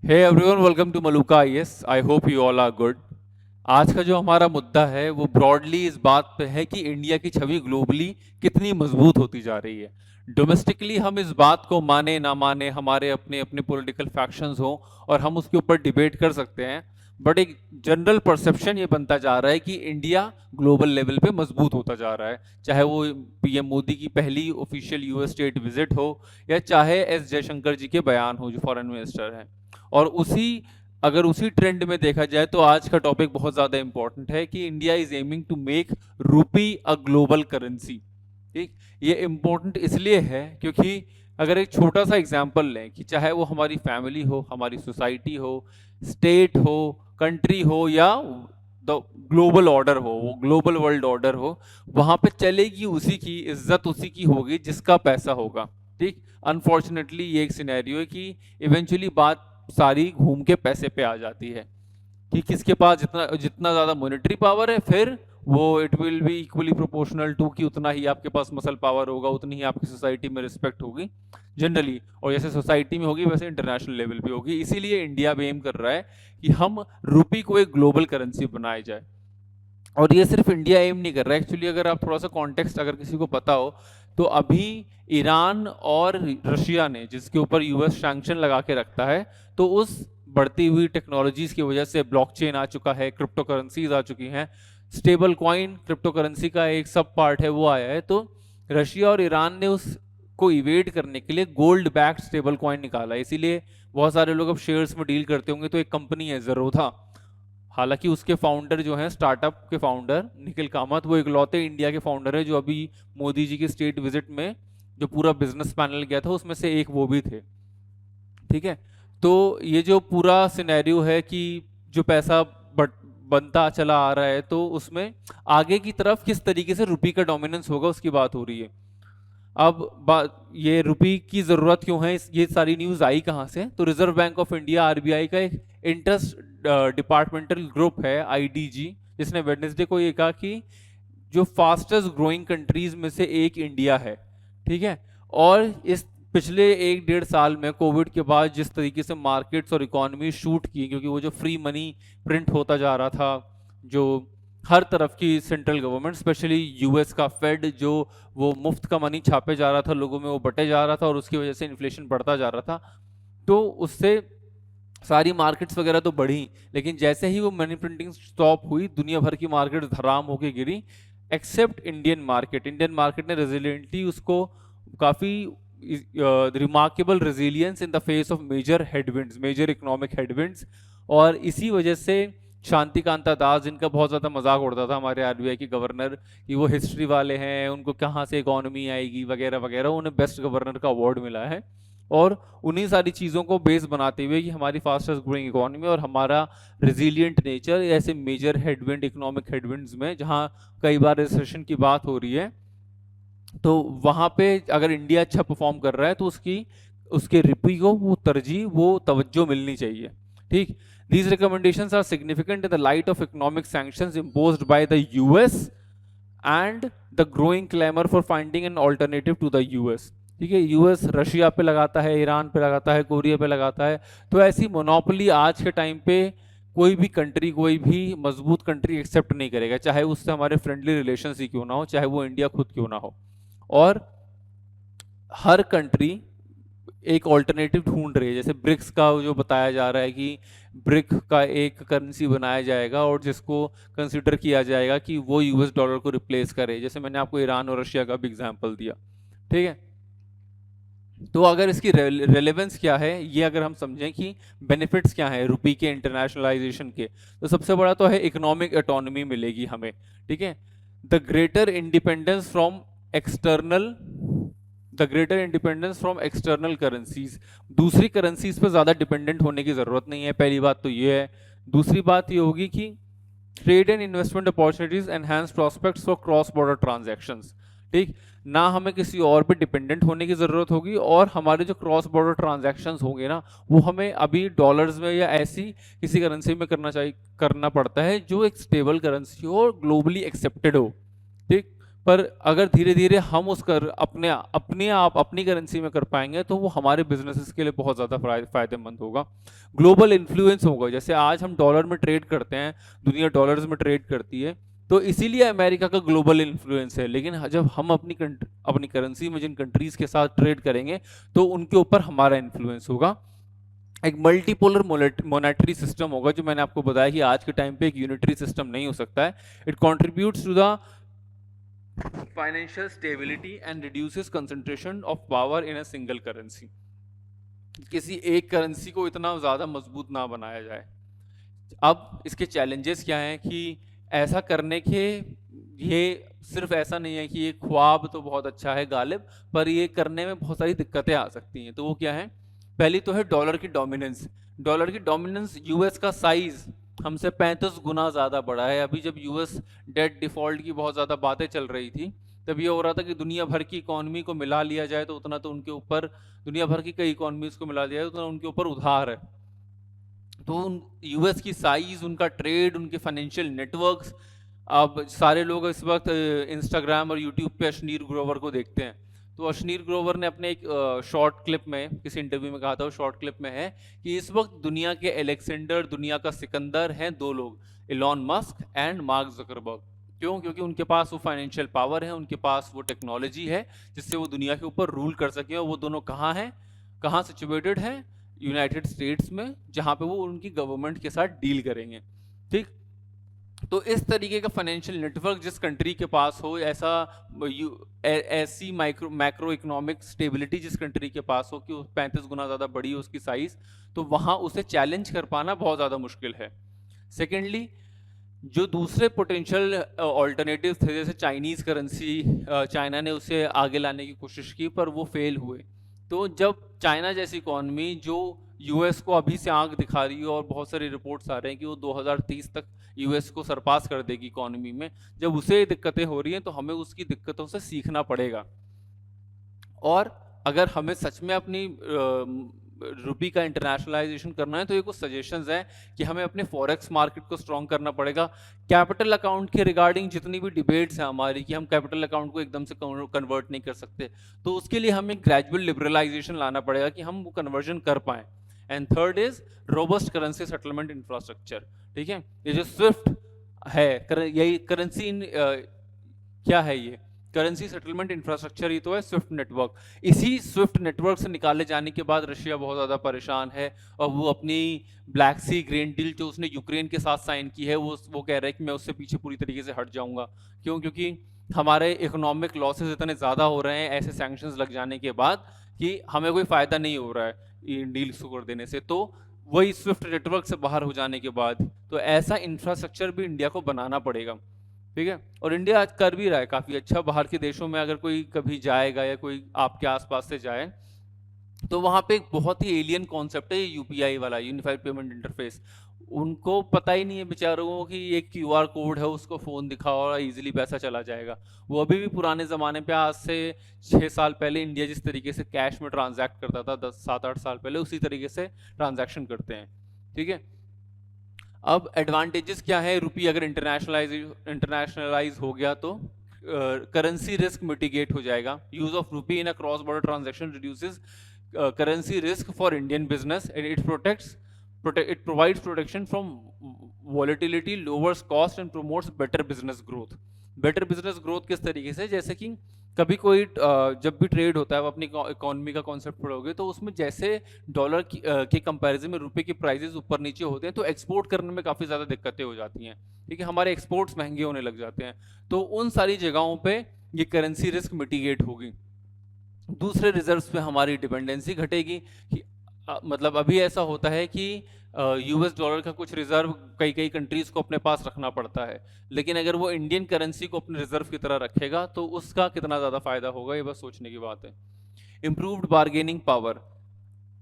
Hey everyone, welcome to Maluka IAS. I hope you all are good. आज का जो हमारा मुद्दा है वो ब्रॉडली इस बात पे है कि इंडिया की छवि ग्लोबली कितनी मजबूत होती जा रही है। डोमेस्टिकली हम इस बात को माने ना माने, हमारे अपने अपने पॉलिटिकल फैक्शंस हो और हम उसके ऊपर डिबेट कर सकते हैं, बट एक जनरल परसेप्शन ये बनता जा रहा है कि इंडिया ग्लोबल लेवल पे मजबूत होता जा रहा है। चाहे वो पीएम मोदी की पहली ऑफिशियल यूएस स्टेट विजिट हो या चाहे एस जयशंकर जी के बयान हो जो फॉरेन मिनिस्टर हैं। और अगर उसी ट्रेंड में देखा जाए तो आज का टॉपिक बहुत ज़्यादा इंपॉर्टेंट है कि India is aiming to make rupee a global currency. ठीक, ये इम्पोर्टेंट इसलिए है क्योंकि अगर एक छोटा सा एग्जांपल लें कि चाहे वो हमारी फैमिली हो, हमारी सोसाइटी हो, स्टेट हो, कंट्री हो या द ग्लोबल ऑर्डर हो, वो ग्लोबल वर्ल्ड ऑर्डर हो, वहां पे चलेगी उसी की इज्जत, उसी की होगी जिसका पैसा होगा। ठीक, अनफॉर्चुनेटली ये एक सिनेरियो है कि इवेंचुअली बात सारी घूम के पैसे पे आ जाती है कि किसके पास जितना जितना ज़्यादा मॉनेटरी पावर है, फिर वो it will be equally proportional to कि उतना ही आपके पास मसल पावर होगा, उतनी ही आपकी सोसाइटी में रिस्पेक्ट होगी जनरली। और जैसे सोसाइटी में होगी वैसे इंटरनेशनल लेवल पे होगी। इसीलिए इंडिया भी एम कर रहा है कि हम रुपी को एक ग्लोबल करेंसी बनाया जाए। और ये सिर्फ इंडिया एम नहीं कर रहा है एक्चुअली। अगर आप थोड़ा सा कॉन्टेक्स्ट अगर किसी को पता हो तो अभी ईरान और रशिया ने जिसके ऊपर यूएस सैंक्शन लगा के रखता है, तो उस बढ़ती हुई टेक्नोलॉजीज की वजह से ब्लॉकचेन आ चुका है, क्रिप्टो करेंसीज आ चुकी हैं, स्टेबल कॉइन क्रिप्टो करेंसी का एक सब पार्ट है वो आया है। तो रशिया और ईरान ने उसको इवेड करने के लिए गोल्ड बैक्ड स्टेबल कॉइन निकाला है। इसीलिए बहुत सारे लोग अब शेयर्स में डील करते होंगे। तो एक कंपनी है ज़रोधा, हालांकि उसके फाउंडर जो हैं, स्टार्टअप के फाउंडर निखिल कामत, वो इकलौते इंडिया के फाउंडर है जो अभी मोदी जी की स्टेट विजिट में जो पूरा बिजनेस पैनल गया था उसमें से एक वो भी थे। ठीक है, तो ये जो पूरा सिनेरियो है कि जो पैसा बनता चला आ रहा है, तो उसमें आगे की तरफ किस तरीके से रुपी का डोमिनेंस होगा उसकी बात हो रही है। अब बात ये रुपी की जरूरत क्यों है, ये सारी न्यूज आई कहाँ से? तो reserve bank of India RBI का एक इंटरेस्ट डिपार्टमेंटल ग्रुप है आईडीजी, जिसने वेडनेसडे को ये कहा कि जो फास्टेस्ट ग्रोइंग कंट्रीज में से एक इंडिया है। ठीक है, और इस पिछले 1 डेढ़ साल में कोविड के बाद जिस तरीके से मार्केट्स और इकोनॉमी शूट की, क्योंकि वो जो फ्री मनी प्रिंट होता जा रहा था, जो हर तरफ की सेंट्रल गवर्नमेंट स्पेशली यूएस का फेड जो वो मुफ्त का मनी छापे जा रहा था, लोगों में वो बटे जा रहा था और उसकी वजह से इन्फ्लेशन बढ़ता जा रहा था। तो उससे सारी मार्केट्स वगैरह तो बढ़ी, लेकिन जैसे ही वो मनी प्रिंटिंग स्टॉप हुई दुनिया भर की मार्केट धराम होके गिरी, except Indian market. Indian market ने रेजिलियंटली उसको काफ़ी remarkable resilience in the face of major headwinds, major economic headwinds. और इसी वजह से शांति कांता दास, जिनका बहुत ज़्यादा मजाक उड़ता था हमारे आरबीआई के गवर्नर कि वो हिस्ट्री वाले हैं, उनको कहाँ से इकोनॉमी आएगी वगैरह वगैरह, उन्हें बेस्ट गवर्नर का अवार्ड मिला है। और उन्हीं सारी चीज़ों को बेस बनाते हुए कि हमारी फास्टेस्ट ग्रोइंग इकोनॉमी और हमारा रेजिलियंट नेचर ऐसे मेजर हेडविंड, इकोनॉमिक हेडविंड्स में जहाँ कई बार रिसेशन की बात हो रही है, तो वहाँ पे अगर इंडिया अच्छा परफॉर्म कर रहा है तो उसके रुपये को वो तरजीह, वो तवज्जो मिलनी चाहिए। ठीक, these recommendations are significant in the light of economic sanctions imposed by the US and the growing clamor for finding an alternative to the US। ठीक है, यूएस रशिया पे लगाता है, ईरान पे लगाता है, कोरिया पे लगाता है। तो ऐसी मोनोपोली आज के टाइम पे कोई भी कंट्री, कोई भी मजबूत कंट्री एक्सेप्ट नहीं करेगा, चाहे उससे हमारे फ्रेंडली रिलेशन ही क्यों ना हो, चाहे वो इंडिया खुद क्यों ना हो। और हर कंट्री एक ऑल्टरनेटिव ढूंढ रही है। जैसे ब्रिक्स का जो बताया जा रहा है कि ब्रिक का एक करेंसी बनाया जाएगा और जिसको कंसिडर किया जाएगा कि वो यूएस डॉलर को रिप्लेस करे, जैसे मैंने आपको ईरान और रशिया का भी एग्जांपल दिया। ठीक है, तो अगर इसकी रेलेवेंस क्या है, ये अगर हम समझें कि बेनिफिट्स क्या हैं रुपी के इंटरनेशनलाइजेशन के, तो सबसे बड़ा तो है इकोनॉमिक ऑटोनॉमी मिलेगी हमें। ठीक है, the greater independence from external the greater independence from external currencies. दूसरी करेंसीज पर ज़्यादा डिपेंडेंट होने की ज़रूरत नहीं है, पहली बात तो ये है। दूसरी बात ये होगी कि trade and investment opportunities, enhance prospects for cross border transactions. ठीक, ना हमें किसी और पे डिपेंडेंट होने की ज़रूरत होगी, और हमारे जो क्रॉस बॉर्डर ट्रांजैक्शंस होंगे ना, वो हमें अभी डॉलर्स में या ऐसी किसी करेंसी में करना पड़ता है जो एक स्टेबल करेंसी हो और ग्लोबली एक्सेप्टेड हो। ठीक, पर अगर धीरे धीरे हम उस कर अपने अपने आप अपनी करेंसी में कर पाएंगे तो वो हमारे बिजनेसेस के लिए बहुत ज़्यादा फायदेमंद होगा। ग्लोबल इन्फ्लुएंस होगा, जैसे आज हम डॉलर में ट्रेड करते हैं, दुनिया डॉलर्स में ट्रेड करती है, तो इसीलिए अमेरिका का ग्लोबल इन्फ्लुएंस है। लेकिन जब हम अपनी करेंसी में जिन कंट्रीज के साथ ट्रेड करेंगे तो उनके ऊपर हमारा इन्फ्लुएंस होगा। एक मल्टीपोलर मोनेटरी सिस्टम होगा, जो मैंने आपको बताया कि आज के टाइम पे एक यूनिटरी सिस्टम नहीं हो सकता है। It contributes to the financial stability and reduces concentration of power in a single currency. किसी एक करेंसी को इतना ज़्यादा मजबूत ना बनाया जाए। अब इसके चैलेंजेस क्या हैं कि ऐसा करने के, ये सिर्फ ऐसा नहीं है कि ये ख्वाब तो बहुत अच्छा है गालिब, पर ये करने में बहुत सारी दिक्कतें आ सकती हैं। तो वो क्या है? पहली तो है डॉलर की डोमिनेंस। डॉलर की डोमिनेंस, यूएस का साइज हमसे 35 गुना ज़्यादा बड़ा है। अभी जब यूएस डेट डिफॉल्ट की बहुत ज़्यादा बातें चल रही थी, तब ये हो रहा था कि दुनिया भर की इकॉनमी को मिला लिया जाए तो उतना तो उनके ऊपर, दुनिया भर की कई इकॉनमीज को मिला लिया जाए तो उतना उनके ऊपर उधार है। तो यूएस की साइज, उनका ट्रेड, उनके फाइनेंशियल नेटवर्क्स, अब सारे लोग इस वक्त इंस्टाग्राम और यूट्यूब पे अशनीर ग्रोवर को देखते हैं। तो अशनीर ग्रोवर ने अपने एक शॉर्ट क्लिप में, किसी इंटरव्यू में कहा था, वो शॉर्ट क्लिप में है कि इस वक्त दुनिया के अलेक्जेंडर, दुनिया का सिकंदर हैं दो लोग, Elon Musk and mark Zuckerberg. क्यों? क्योंकि उनके पास वो फाइनेंशियल पावर है, उनके पास वो टेक्नोलॉजी है जिससे वो दुनिया के ऊपर रूल कर सकें। और वो दोनों कहाँ हैं, कहाँ सिचुएटेड हैं? यूनाइटेड स्टेट्स में, जहाँ पे वो उनकी गवर्नमेंट के साथ डील करेंगे। ठीक, तो इस तरीके का फाइनेंशियल नेटवर्क जिस कंट्री के पास हो, ऐसी मैक्रो इकोनॉमिक स्टेबिलिटी जिस कंट्री के पास हो कि 35 गुना ज़्यादा बड़ी हो उसकी साइज, तो वहाँ उसे चैलेंज कर पाना बहुत ज़्यादा मुश्किल है। सेकेंडली, जो दूसरे पोटेंशियल ऑल्टरनेटिव थे, जैसे चाइनीज़ करेंसी, चाइना ने उसे आगे लाने की कोशिश की पर वो फेल हुए। तो जब चाइना जैसी इकॉनमी जो यूएस को अभी से आंख दिखा रही है और बहुत सारी रिपोर्ट्स आ रहे हैं कि वो 2030 तक यूएस को सरपास कर देगी इकॉनमी में, जब उसे दिक्कतें हो रही हैं तो हमें उसकी दिक्कतों से सीखना पड़ेगा। और अगर हमें सच में अपनी रुपी का इंटरनेशनलाइजेशन करना है तो ये कुछ सजेशंस हैं कि हमें अपने फॉरेक्स मार्केट को स्ट्रॉन्ग करना पड़ेगा। कैपिटल अकाउंट के रिगार्डिंग जितनी भी डिबेट्स हैं हमारी कि हम कैपिटल अकाउंट को एकदम से कन्वर्ट नहीं कर सकते, तो उसके लिए हमें ग्रेजुअल लिबरलाइजेशन लाना पड़ेगा कि हम वो कन्वर्जन कर पाएँ। And third is robust currency settlement infrastructure. ठीक है, ये जो स्विफ्ट है, यही करेंसी क्या है? ये करेंसी सेटलमेंट इंफ्रास्ट्रक्चर ही तो है स्विफ्ट नेटवर्क। इसी स्विफ्ट नेटवर्क से निकाले जाने के बाद रशिया बहुत ज़्यादा परेशान है और वो अपनी ब्लैक सी ग्रीन डील जो उसने यूक्रेन के साथ साइन की है, वो कह रहा है कि मैं उससे पीछे पूरी तरीके से हट जाऊंगा। क्यों? क्योंकि हमारे इकोनॉमिक लॉसेस इतने ज़्यादा हो रहे हैं ऐसे सैंक्शंस लग जाने के बाद कि हमें कोई फ़ायदा नहीं हो रहा है इन डील्स को कर देने से। तो वही स्विफ्ट नेटवर्क से बाहर हो जाने के बाद तो ऐसा इंफ्रास्ट्रक्चर भी इंडिया को बनाना पड़ेगा। ठीक है, और इंडिया आज कर भी रहा है काफ़ी अच्छा। बाहर के देशों में अगर कोई कभी जाएगा या कोई आपके आसपास से जाए तो वहाँ पे एक बहुत ही एलियन कॉन्सेप्ट है यूपीआई वाला, यूनिफाइड पेमेंट इंटरफेस। उनको पता ही नहीं है बेचारों को कि एक क्यूआर कोड है, उसको फ़ोन दिखाओ और इजीली पैसा चला जाएगा। वो अभी भी पुराने ज़माने पे, आज से 6 साल पहले इंडिया जिस तरीके से कैश में ट्रांजैक्ट करता था 7-8 साल पहले, उसी तरीके से ट्रांजैक्शन करते हैं। ठीक है, अब एडवांटेजेस क्या है? रुपी अगर इंटरनेशनलाइज हो गया तो करेंसी रिस्क मिटिगेट हो जाएगा। Use of rupee in a cross border transaction reduces currency risk for Indian business and it provides protection from volatility, lowers cost and promotes better business growth। better business growth किस तरीके से? जैसे कि कभी कोई जब भी ट्रेड होता है, आप अपनी इकोनॉमी का कॉन्सेप्ट पढ़ोगे तो उसमें जैसे डॉलर के कंपैरिजन में रुपए के प्राइसेस ऊपर नीचे होते हैं तो एक्सपोर्ट करने में काफ़ी ज़्यादा दिक्कतें हो जाती हैं। ठीक है, हमारे एक्सपोर्ट्स महंगे होने लग जाते हैं। तो उन सारी जगहों पे ये करेंसी रिस्क मिटिगेट होगी। दूसरे रिजर्व्स पे हमारी डिपेंडेंसी घटेगी कि मतलब अभी ऐसा होता है कि यूएस डॉलर का कुछ रिजर्व कई कई कंट्रीज को अपने पास रखना पड़ता है, लेकिन अगर वो इंडियन करेंसी को अपने रिजर्व की तरह रखेगा तो उसका कितना ज़्यादा फायदा होगा, ये बस सोचने की बात है। Improved bargaining power.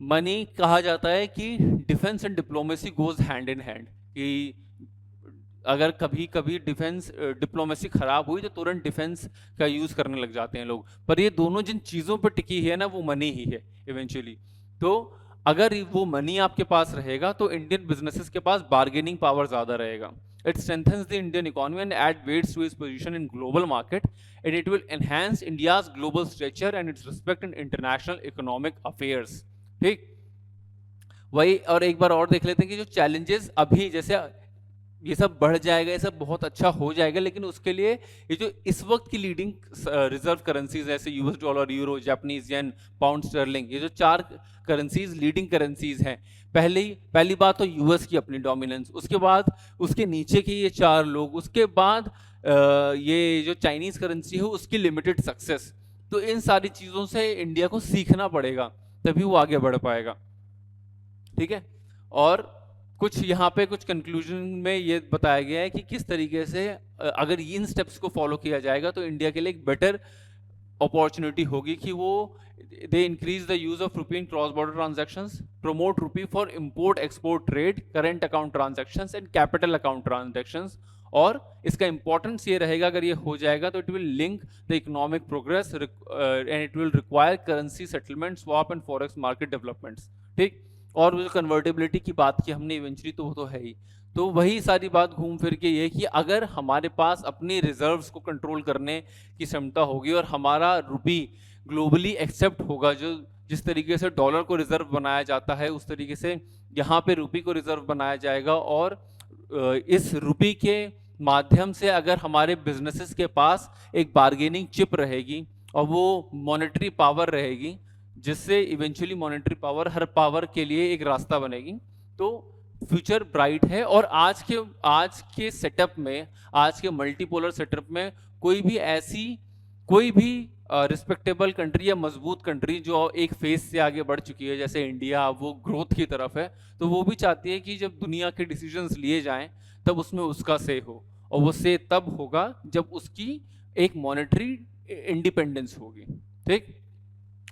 मनी, कहा जाता है कि defence and diplomacy goes hand in hand, कि अगर कभी कभी डिफेंस डिप्लोमेसी खराब हुई तो तुरंत डिफेंस का यूज़ करने लग जाते हैं लोग, पर ये दोनों जिन चीज़ों पर टिकी है ना, वो मनी ही है इवेंचुअली। तो अगर वो मनी आपके पास रहेगा तो इंडियन बिजनेसेस के पास बार्गेनिंग पावर ज़्यादा रहेगा। It strengthens the Indian economy and add weights to its position in global market, and it will enhance India's global stature and its respect in international economic affairs. ठीक, वही और एक बार और देख लेते हैं कि जो चैलेंजेस अभी जैसे ये सब बढ़ जाएगा, ये सब बहुत अच्छा हो जाएगा, लेकिन उसके लिए ये जो इस वक्त की लीडिंग रिजर्व करेंसीज जैसे US dollar, euro, Japanese yen, pound sterling, ये जो 4 करेंसीज लीडिंग करेंसीज हैं, पहली बात तो यूएस की अपनी डोमिनेंस, उसके बाद उसके नीचे के ये 4 लोग, उसके बाद ये जो चाइनीज करेंसी है उसकी लिमिटेड सक्सेस। तो इन सारी चीज़ों से इंडिया को सीखना पड़ेगा, तभी वो आगे बढ़ पाएगा। ठीक है, और कुछ यहाँ पे कुछ कंक्लूजन में ये बताया गया है कि किस तरीके से अगर इन स्टेप्स को फॉलो किया जाएगा तो इंडिया के लिए एक बेटर अपॉर्चुनिटी होगी कि वो they increase the use of rupee in cross border transactions, promote rupee for import export trade, current account transactions and capital account transactions. और इसका इंपॉर्टेंस ये रहेगा, अगर ये हो जाएगा तो it will link the economic progress and it will require currency settlement, swap and forex market developments. ठीक, और वो जो कन्वर्टेबिलिटी की बात की हमने इवेंचुअली, तो वो तो है ही। तो वही सारी बात घूम फिर के ये कि अगर हमारे पास अपनी रिजर्व्स को कंट्रोल करने की क्षमता होगी और हमारा रुपी ग्लोबली एक्सेप्ट होगा, जो जिस तरीके से डॉलर को रिजर्व बनाया जाता है उस तरीके से यहाँ पे रुपी को रिजर्व बनाया जाएगा, और इस रुपी के माध्यम से अगर हमारे बिजनेसेस के पास एक बार्गेनिंग चिप रहेगी और वो मॉनेटरी पावर रहेगी, जिससे इवेंचुअली मॉनेटरी पावर हर पावर के लिए एक रास्ता बनेगी, तो फ्यूचर ब्राइट है। और आज के सेटअप में, आज के मल्टीपोलर सेटअप में कोई भी रिस्पेक्टेबल कंट्री या मजबूत कंट्री जो एक फेज से आगे बढ़ चुकी है जैसे इंडिया, वो ग्रोथ की तरफ है, तो वो भी चाहती है कि जब दुनिया के डिसीजंस लिए जाएं तब उसमें उसका से हो, और वो से तब होगा जब उसकी एक मॉनेटरी इंडिपेंडेंस होगी। ठीक,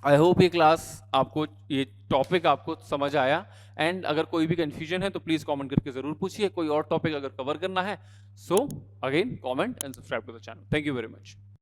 आई होप ये क्लास आपको, ये टॉपिक आपको समझ आया, एंड अगर कोई भी कंफ्यूजन है तो प्लीज कमेंट करके जरूर पूछिए। कोई और टॉपिक अगर कवर करना है, so again comment and subscribe to the channel. Thank you very much.